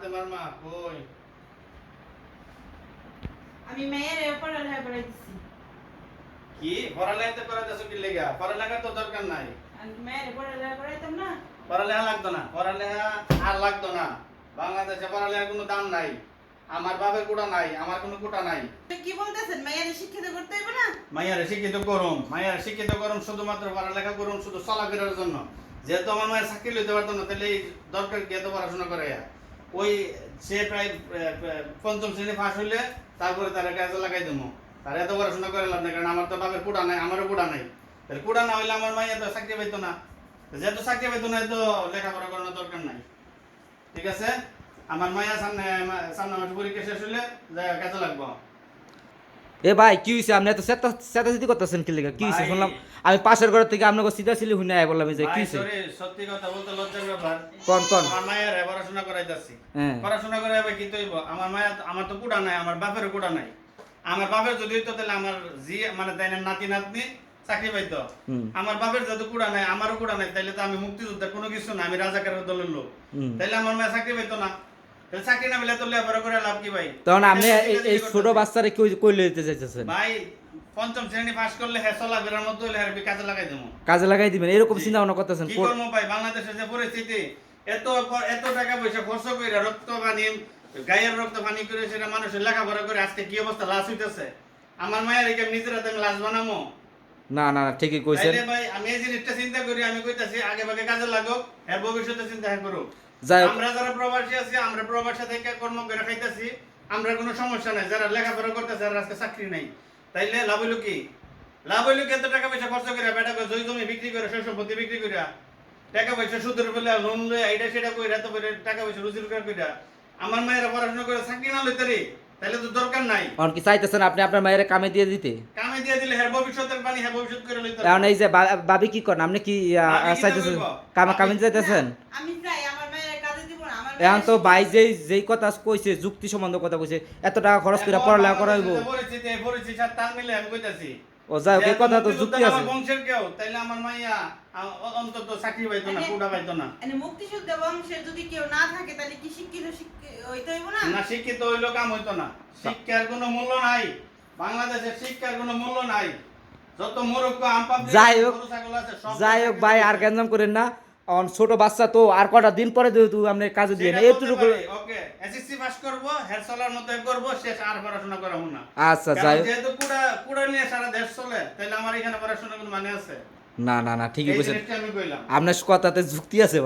তোমার মা কই? আমি মেয়ের পড়ালেখা করাইতেছি। কি পড়ালেখা করাইতেছো কি লেগা? পড়ালেখার তো দরকার নাই। আর মেয়ের পড়ালেখা করাইতাম না। পড়ালেখা লাগতো না, পড়ালেখা আর লাগতো না। বাংলাদেশে পড়ালেখার কোনো দাম নাই। আমার বাপের কোটা নাই, আমার কোনো কোটা নাই। তো কি বলতেছেন, মেয়ের শিক্ষিত করতে হইব না? মাইয়ারে শিক্ষিত করুম শুধুমাত্র পড়ালেখা করুম শুধু চলাফেরার জন্য। যেহেতু আমার মায়ের চাকরি লইতে পারতো না, তাহলে এই দরকার কি এত পড়াশোনা করে? ওই সে প্রায় পঞ্চম শ্রেণী পাস হইলে তারপরে তার কাজে লাগাই দেবো। তার এত পড়াশোনা করে লাভ নেই, কারণ আমার তো বাপের কুড়া নাই, আমারও কুড়া নাই। তাহলে কুড়া না হইলে আমার মাইয়া তো চাকরি পাইতো না। যেহেতু চাকরি পাইতো না, তো লেখাপড়া করানোর দরকার নাই। ঠিক আছে, আমার মাইয়া সামনে সামনে মাসে পরীক্ষা শেষ হইলে কাজে লাগবো। এ ভাই কি হইছে? আপনি এত চেতাচেতি করতেছেন কি লেগে? কি হইছে ভাই, শুনলাম আমি পাশের ঘর থেকে আপনাকে সিধা সিলি হুনে আয় বললাম যে কি ভাই, হইছে? sorry, সত্যি কথা বলতে লজ্জার ব্যাপার। কোন আমার মায়ের পড়াশোনা করাইতাছি। হ্যাঁ। পড়াশোনা করে হবে কি তৈব? আমার মায়া, আমার তো কুড়া নাই, আমার বাপের কুড়া নাই। আমার বাপের যদি হইতো তাহলে আমার জি মানে তাই না নাতি নাতনি চাকরি পাইতো। হুম। আমার বাপের যত কুড়া নাই, আমারও কুড়া নাই, তাইলে তো আমি মুক্তিযোদ্ধার কোনো কিছু না, আমি রাজাকারের দলের লোক। হুম। তাইলে আমার মায়া চাকরি পাইতো না। তাহলে চাকরি না পেলে তো লেখাপড়া করে লাভ কি ভাই? তখন আপনি এই ছোট করতেছি। বাচ্চারে কই লইতে চাইতেছেন? ভাই, পঞ্চম শ্রেণী পাস করলে হ্যাঁ চলাফেরার মতো হলে হ্যাঁ কাজে লাগাই দেবো। কাজে লাগাই দিবেন এরকম জি। চিন্তা ভাবনা করতেছেন? কি করবো ভাই, বাংলাদেশের যে পরিস্থিতি, এত এত টাকা পয়সা খরচ করে রক্ত পানি, গায়ের রক্ত পানি করে সেটা মানুষের লেখাপড়া করে আজকে কি অবস্থা লাশ হইতেছে। আমার মায়ের একে নিজের হাতে আমি লাশ বানাবো? না না না, ঠিকই কইছেন। তাইলে ভাই আমি এই জিনিসটা চিন্তা করি, আমি কইতাছি আগে ভাগে কাজে লাগুক, এর ভবিষ্যতে চিন্তা করুক। যাই হোক, আমরা যারা প্রবাসী আছি, আমরা প্রবাসী থেকে কর্ম করে খাইতেছি, আমরা কোনো সমস্যা নাই। যারা লেখাপড়া করতেছে আর আজকে চাকরি নাই, তাইলে লাভ হইলো কি? লাভ হইলো কি? এত টাকা পয়সা খরচ করে বেটাকে জমি জমি বিক্রি করে, শস্য সম্পত্তি বিক্রি করে, টাকা পয়সা সুদের বলে লোন লয়ে এইটা সেটা কইরা, তো টাকা পয়সা রুজি রোজগার কইরা আমার মায়েরা পড়াশোনা করে চাকরি না লইতে রে, তাইলে তো দরকার নাই। এখন কি চাইতেছেন আপনি আপনার মায়ের কামে দিয়ে দিতে? কামে দিয়ে দিলে হ্যাঁ ভবিষ্যতের পানি হ্যাঁ ভবিষ্যৎ করে লইতে এখন এই যে ভাবি কি করেন? আপনি কি ভাবি কি চাইতেছেন করবো? কামে চাইতেছেন? আমি চাই আমার মেয়ের কাজে দিব না। আমার এখন তো মেয়ের ভাই যেই কথা কইছে, যুক্তি সম্বন্ধ কথা কইছে, এত টাকা খরচ করে পড়ালেখা করাইবো। পরিস্থিতি পরিস্থিতি সাথে তাল মিলে আমি কইতাছি। ও যাই হোক, এই কথা তো যুক্তি আছে। আমার বংশের কেউ, তাইলে আমার মাইয়া অন্তত চাকরি পাইতো না, কুড়া পাইতো না। মানে মুক্তিযোদ্ধা বংশের যদি কেউ না থাকে, তাহলে কি শিক্ষিত হইতে হইব না? না শিক্ষিত হইলো কাম হইতো না। শিক্ষার কোনো মূল্য নাই, বাংলাদেশের শিক্ষার কোনো মূল্য নাই। যত মূর্খ আমপাপড়ি যাই হোক, গরু ছাগল আছে সব যাই হোক ভাই, আর গ্যাঞ্জাম করেন না। এখন ছোট বাচ্চা তো আর কটা দিন পরে যেহেতু আপনি কাজে দিয়ে না এইটুকু। ওকে, এসএসসি পাস করব, হেয়ার চলার মতো করব, শেষ আর পড়াশোনা করাবো না। আচ্ছা যাই কারণ হোক। যেহেতু কুড়া নিয়ে সারা দেশ চলে, তাহলে আমার এখানে পড়াশোনা কোনো মানে আছে? না না না, ঠিকই এই কইছেন। জিনিসটা আমি কইলাম। আপনার কথাতে যুক্তি আছে।